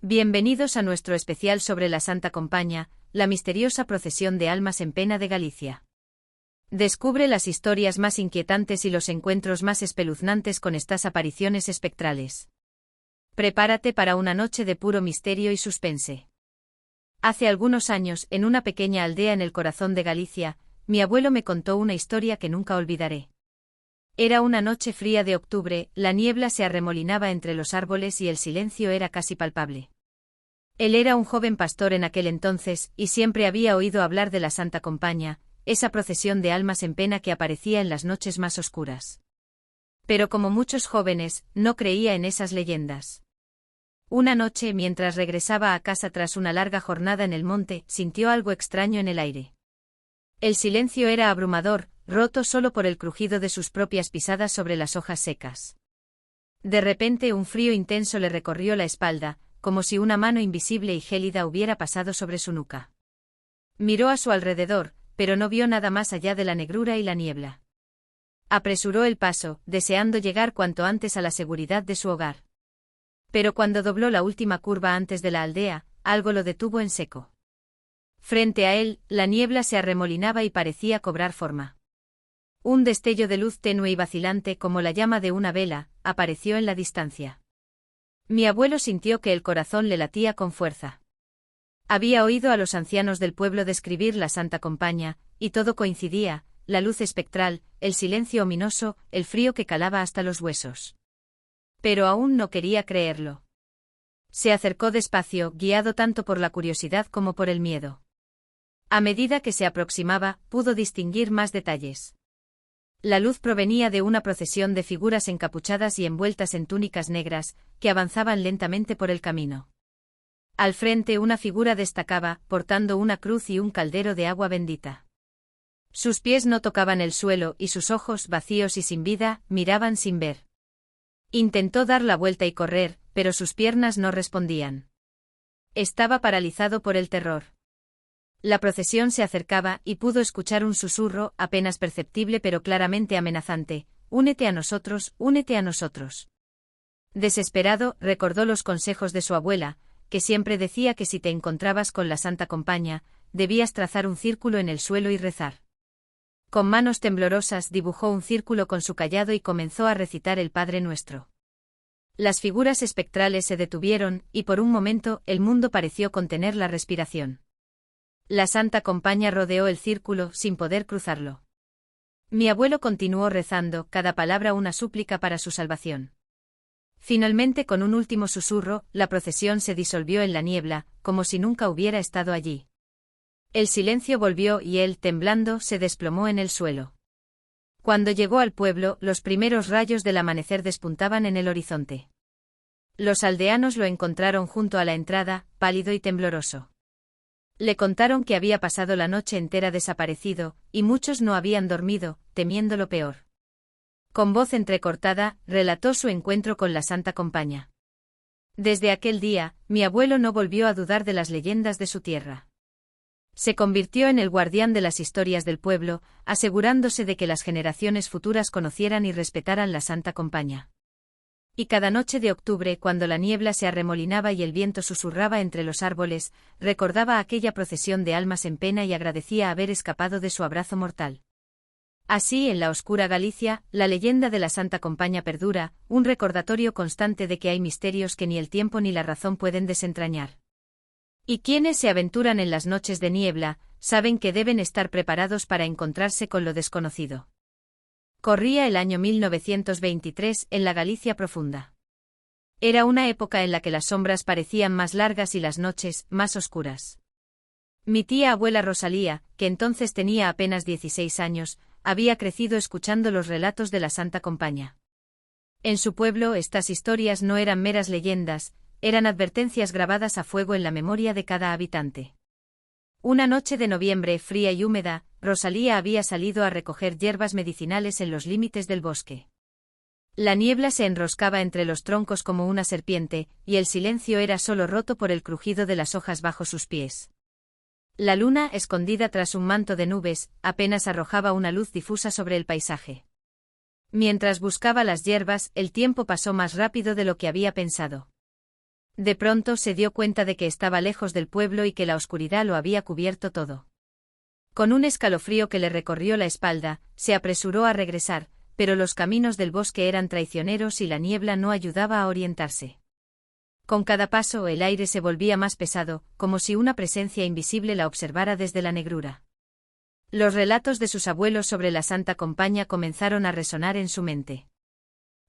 Bienvenidos a nuestro especial sobre la Santa Compaña, la misteriosa procesión de almas en pena de Galicia. Descubre las historias más inquietantes y los encuentros más espeluznantes con estas apariciones espectrales. Prepárate para una noche de puro misterio y suspense. Hace algunos años, en una pequeña aldea en el corazón de Galicia, mi abuelo me contó una historia que nunca olvidaré. Era una noche fría de octubre, la niebla se arremolinaba entre los árboles y el silencio era casi palpable. Él era un joven pastor en aquel entonces, y siempre había oído hablar de la Santa Compaña, esa procesión de almas en pena que aparecía en las noches más oscuras. Pero como muchos jóvenes, no creía en esas leyendas. Una noche, mientras regresaba a casa tras una larga jornada en el monte, sintió algo extraño en el aire. El silencio era abrumador, roto solo por el crujido de sus propias pisadas sobre las hojas secas. De repente un frío intenso le recorrió la espalda, como si una mano invisible y gélida hubiera pasado sobre su nuca. Miró a su alrededor, pero no vio nada más allá de la negrura y la niebla. Apresuró el paso, deseando llegar cuanto antes a la seguridad de su hogar. Pero cuando dobló la última curva antes de la aldea, algo lo detuvo en seco. Frente a él, la niebla se arremolinaba y parecía cobrar forma. Un destello de luz tenue y vacilante como la llama de una vela, apareció en la distancia. Mi abuelo sintió que el corazón le latía con fuerza. Había oído a los ancianos del pueblo describir la Santa Compaña, y todo coincidía, la luz espectral, el silencio ominoso, el frío que calaba hasta los huesos. Pero aún no quería creerlo. Se acercó despacio, guiado tanto por la curiosidad como por el miedo. A medida que se aproximaba, pudo distinguir más detalles. La luz provenía de una procesión de figuras encapuchadas y envueltas en túnicas negras, que avanzaban lentamente por el camino. Al frente una figura destacaba, portando una cruz y un caldero de agua bendita. Sus pies no tocaban el suelo y sus ojos, vacíos y sin vida, miraban sin ver. Intentó dar la vuelta y correr, pero sus piernas no respondían. Estaba paralizado por el terror. La procesión se acercaba y pudo escuchar un susurro, apenas perceptible pero claramente amenazante: «Únete a nosotros, únete a nosotros». Desesperado, recordó los consejos de su abuela, que siempre decía que si te encontrabas con la Santa Compaña, debías trazar un círculo en el suelo y rezar. Con manos temblorosas dibujó un círculo con su cayado y comenzó a recitar el Padre Nuestro. Las figuras espectrales se detuvieron, y por un momento el mundo pareció contener la respiración. La Santa Compaña rodeó el círculo sin poder cruzarlo. Mi abuelo continuó rezando, cada palabra una súplica para su salvación. Finalmente, con un último susurro, la procesión se disolvió en la niebla, como si nunca hubiera estado allí. El silencio volvió y él, temblando, se desplomó en el suelo. Cuando llegó al pueblo, los primeros rayos del amanecer despuntaban en el horizonte. Los aldeanos lo encontraron junto a la entrada, pálido y tembloroso. Le contaron que había pasado la noche entera desaparecido, y muchos no habían dormido, temiendo lo peor. Con voz entrecortada, relató su encuentro con la Santa Compaña. Desde aquel día, mi abuelo no volvió a dudar de las leyendas de su tierra. Se convirtió en el guardián de las historias del pueblo, asegurándose de que las generaciones futuras conocieran y respetaran la Santa Compaña. Y cada noche de octubre, cuando la niebla se arremolinaba y el viento susurraba entre los árboles, recordaba aquella procesión de almas en pena y agradecía haber escapado de su abrazo mortal. Así, en la oscura Galicia, la leyenda de la Santa Compaña perdura, un recordatorio constante de que hay misterios que ni el tiempo ni la razón pueden desentrañar. Y quienes se aventuran en las noches de niebla, saben que deben estar preparados para encontrarse con lo desconocido. Corría el año 1923 en la Galicia profunda. Era una época en la que las sombras parecían más largas y las noches más oscuras. Mi tía abuela Rosalía, que entonces tenía apenas 16 años, había crecido escuchando los relatos de la Santa Compaña. En su pueblo estas historias no eran meras leyendas, eran advertencias grabadas a fuego en la memoria de cada habitante. Una noche de noviembre fría y húmeda, Rosalía había salido a recoger hierbas medicinales en los límites del bosque. La niebla se enroscaba entre los troncos como una serpiente, y el silencio era solo roto por el crujido de las hojas bajo sus pies. La luna, escondida tras un manto de nubes, apenas arrojaba una luz difusa sobre el paisaje. Mientras buscaba las hierbas, el tiempo pasó más rápido de lo que había pensado. De pronto se dio cuenta de que estaba lejos del pueblo y que la oscuridad lo había cubierto todo. Con un escalofrío que le recorrió la espalda, se apresuró a regresar, pero los caminos del bosque eran traicioneros y la niebla no ayudaba a orientarse. Con cada paso el aire se volvía más pesado, como si una presencia invisible la observara desde la negrura. Los relatos de sus abuelos sobre la Santa Compaña comenzaron a resonar en su mente.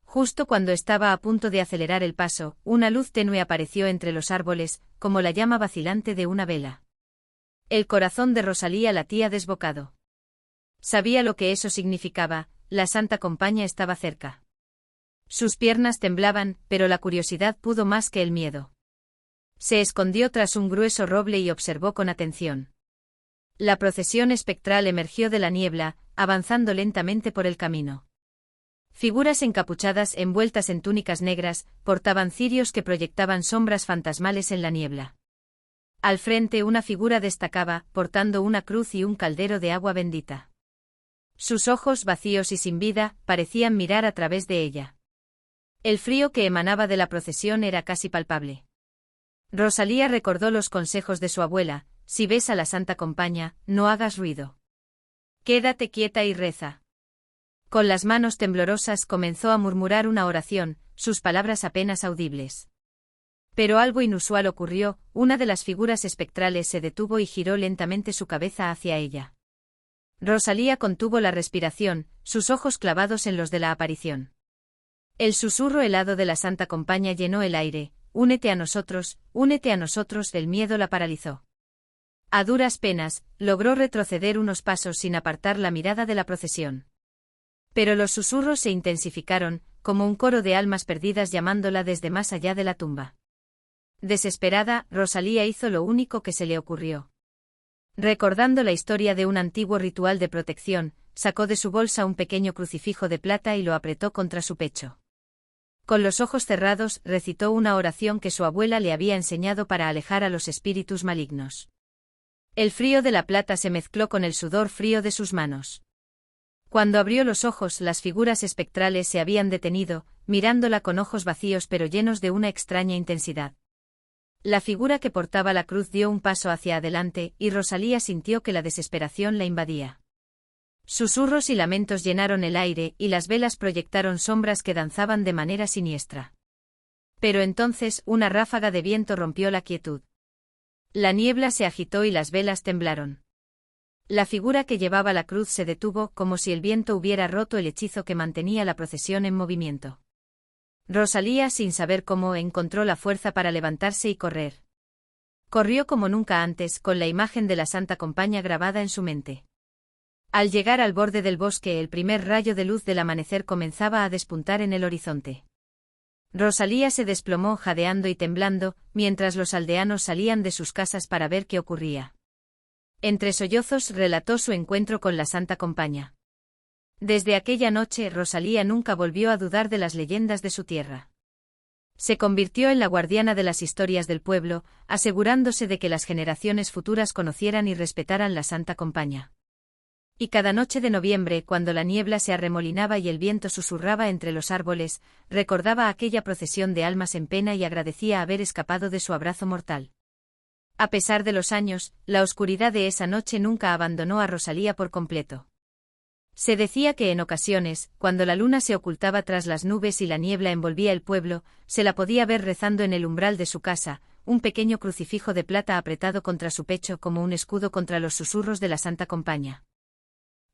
Justo cuando estaba a punto de acelerar el paso, una luz tenue apareció entre los árboles, como la llama vacilante de una vela. El corazón de Rosalía latía desbocado. Sabía lo que eso significaba, la Santa Compaña estaba cerca. Sus piernas temblaban, pero la curiosidad pudo más que el miedo. Se escondió tras un grueso roble y observó con atención. La procesión espectral emergió de la niebla, avanzando lentamente por el camino. Figuras encapuchadas envueltas en túnicas negras, portaban cirios que proyectaban sombras fantasmales en la niebla. Al frente una figura destacaba, portando una cruz y un caldero de agua bendita. Sus ojos, vacíos y sin vida, parecían mirar a través de ella. El frío que emanaba de la procesión era casi palpable. Rosalía recordó los consejos de su abuela: si ves a la Santa Compaña, no hagas ruido. Quédate quieta y reza. Con las manos temblorosas comenzó a murmurar una oración, sus palabras apenas audibles. Pero algo inusual ocurrió, una de las figuras espectrales se detuvo y giró lentamente su cabeza hacia ella. Rosalía contuvo la respiración, sus ojos clavados en los de la aparición. El susurro helado de la Santa Compaña llenó el aire: únete a nosotros, el miedo la paralizó. A duras penas, logró retroceder unos pasos sin apartar la mirada de la procesión. Pero los susurros se intensificaron, como un coro de almas perdidas llamándola desde más allá de la tumba. Desesperada, Rosalía hizo lo único que se le ocurrió. Recordando la historia de un antiguo ritual de protección, sacó de su bolsa un pequeño crucifijo de plata y lo apretó contra su pecho. Con los ojos cerrados, recitó una oración que su abuela le había enseñado para alejar a los espíritus malignos. El frío de la plata se mezcló con el sudor frío de sus manos. Cuando abrió los ojos, las figuras espectrales se habían detenido, mirándola con ojos vacíos pero llenos de una extraña intensidad. La figura que portaba la cruz dio un paso hacia adelante, y Rosalía sintió que la desesperación la invadía. Susurros y lamentos llenaron el aire, y las velas proyectaron sombras que danzaban de manera siniestra. Pero entonces, una ráfaga de viento rompió la quietud. La niebla se agitó y las velas temblaron. La figura que llevaba la cruz se detuvo, como si el viento hubiera roto el hechizo que mantenía la procesión en movimiento. Rosalía, sin saber cómo, encontró la fuerza para levantarse y correr. Corrió como nunca antes, con la imagen de la Santa Compaña grabada en su mente. Al llegar al borde del bosque, el primer rayo de luz del amanecer comenzaba a despuntar en el horizonte. Rosalía se desplomó jadeando y temblando, mientras los aldeanos salían de sus casas para ver qué ocurría. Entre sollozos relató su encuentro con la Santa Compaña. Desde aquella noche, Rosalía nunca volvió a dudar de las leyendas de su tierra. Se convirtió en la guardiana de las historias del pueblo, asegurándose de que las generaciones futuras conocieran y respetaran la Santa Compaña. Y cada noche de noviembre, cuando la niebla se arremolinaba y el viento susurraba entre los árboles, recordaba aquella procesión de almas en pena y agradecía haber escapado de su abrazo mortal. A pesar de los años, la oscuridad de esa noche nunca abandonó a Rosalía por completo. Se decía que en ocasiones, cuando la luna se ocultaba tras las nubes y la niebla envolvía el pueblo, se la podía ver rezando en el umbral de su casa, un pequeño crucifijo de plata apretado contra su pecho como un escudo contra los susurros de la Santa Compaña.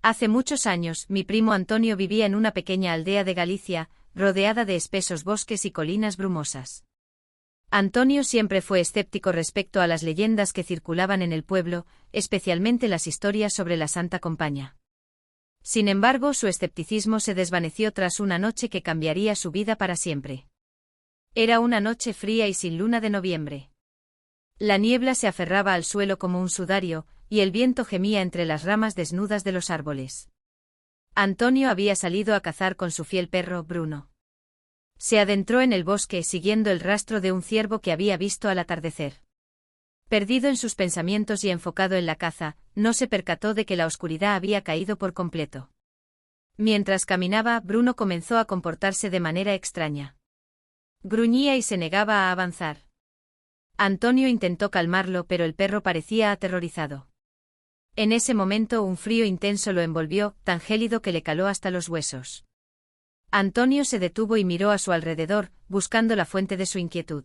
Hace muchos años, mi primo Antonio vivía en una pequeña aldea de Galicia, rodeada de espesos bosques y colinas brumosas. Antonio siempre fue escéptico respecto a las leyendas que circulaban en el pueblo, especialmente las historias sobre la Santa Compaña. Sin embargo, su escepticismo se desvaneció tras una noche que cambiaría su vida para siempre. Era una noche fría y sin luna de noviembre. La niebla se aferraba al suelo como un sudario, y el viento gemía entre las ramas desnudas de los árboles. Antonio había salido a cazar con su fiel perro, Bruno. Se adentró en el bosque siguiendo el rastro de un ciervo que había visto al atardecer. Perdido en sus pensamientos y enfocado en la caza, no se percató de que la oscuridad había caído por completo. Mientras caminaba, Bruno comenzó a comportarse de manera extraña. Gruñía y se negaba a avanzar. Antonio intentó calmarlo, pero el perro parecía aterrorizado. En ese momento un frío intenso lo envolvió, tan gélido que le caló hasta los huesos. Antonio se detuvo y miró a su alrededor, buscando la fuente de su inquietud.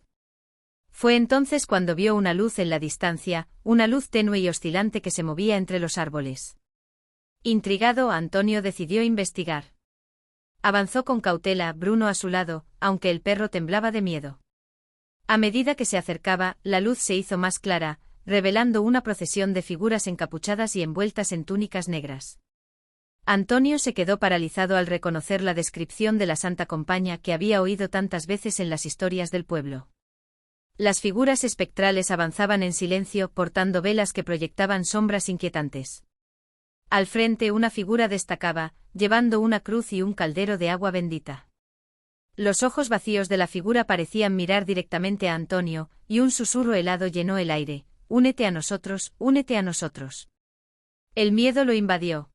Fue entonces cuando vio una luz en la distancia, una luz tenue y oscilante que se movía entre los árboles. Intrigado, Antonio decidió investigar. Avanzó con cautela, Bruno a su lado, aunque el perro temblaba de miedo. A medida que se acercaba, la luz se hizo más clara, revelando una procesión de figuras encapuchadas y envueltas en túnicas negras. Antonio se quedó paralizado al reconocer la descripción de la Santa Compaña que había oído tantas veces en las historias del pueblo. Las figuras espectrales avanzaban en silencio, portando velas que proyectaban sombras inquietantes. Al frente una figura destacaba, llevando una cruz y un caldero de agua bendita. Los ojos vacíos de la figura parecían mirar directamente a Antonio, y un susurro helado llenó el aire: «Únete a nosotros, únete a nosotros». El miedo lo invadió.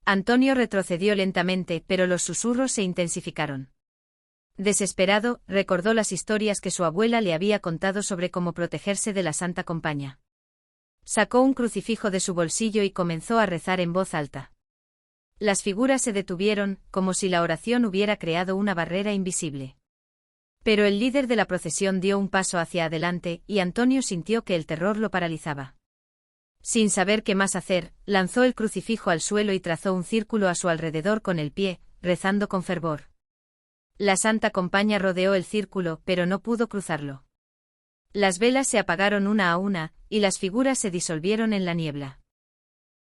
Antonio retrocedió lentamente, pero los susurros se intensificaron. Desesperado, recordó las historias que su abuela le había contado sobre cómo protegerse de la Santa Compaña. Sacó un crucifijo de su bolsillo y comenzó a rezar en voz alta. Las figuras se detuvieron, como si la oración hubiera creado una barrera invisible. Pero el líder de la procesión dio un paso hacia adelante, y Antonio sintió que el terror lo paralizaba. Sin saber qué más hacer, lanzó el crucifijo al suelo y trazó un círculo a su alrededor con el pie, rezando con fervor. La Santa Compaña rodeó el círculo, pero no pudo cruzarlo. Las velas se apagaron una a una, y las figuras se disolvieron en la niebla.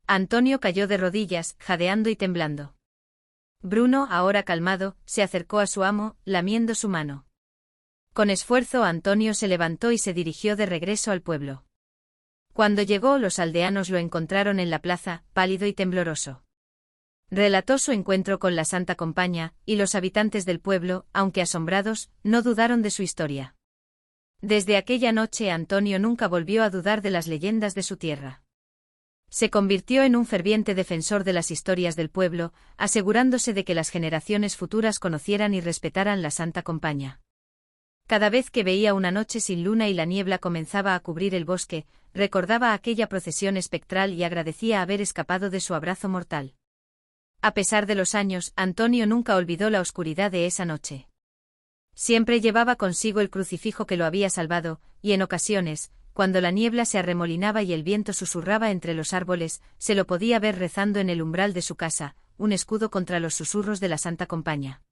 Antonio cayó de rodillas, jadeando y temblando. Bruno, ahora calmado, se acercó a su amo, lamiendo su mano. Con esfuerzo Antonio se levantó y se dirigió de regreso al pueblo. Cuando llegó, los aldeanos lo encontraron en la plaza, pálido y tembloroso. Relató su encuentro con la Santa Compaña, y los habitantes del pueblo, aunque asombrados, no dudaron de su historia. Desde aquella noche Antonio nunca volvió a dudar de las leyendas de su tierra. Se convirtió en un ferviente defensor de las historias del pueblo, asegurándose de que las generaciones futuras conocieran y respetaran la Santa Compaña. Cada vez que veía una noche sin luna y la niebla comenzaba a cubrir el bosque, recordaba aquella procesión espectral y agradecía haber escapado de su abrazo mortal. A pesar de los años, Antonio nunca olvidó la oscuridad de esa noche. Siempre llevaba consigo el crucifijo que lo había salvado, y en ocasiones, cuando la niebla se arremolinaba y el viento susurraba entre los árboles, se lo podía ver rezando en el umbral de su casa, un escudo contra los susurros de la Santa Compaña.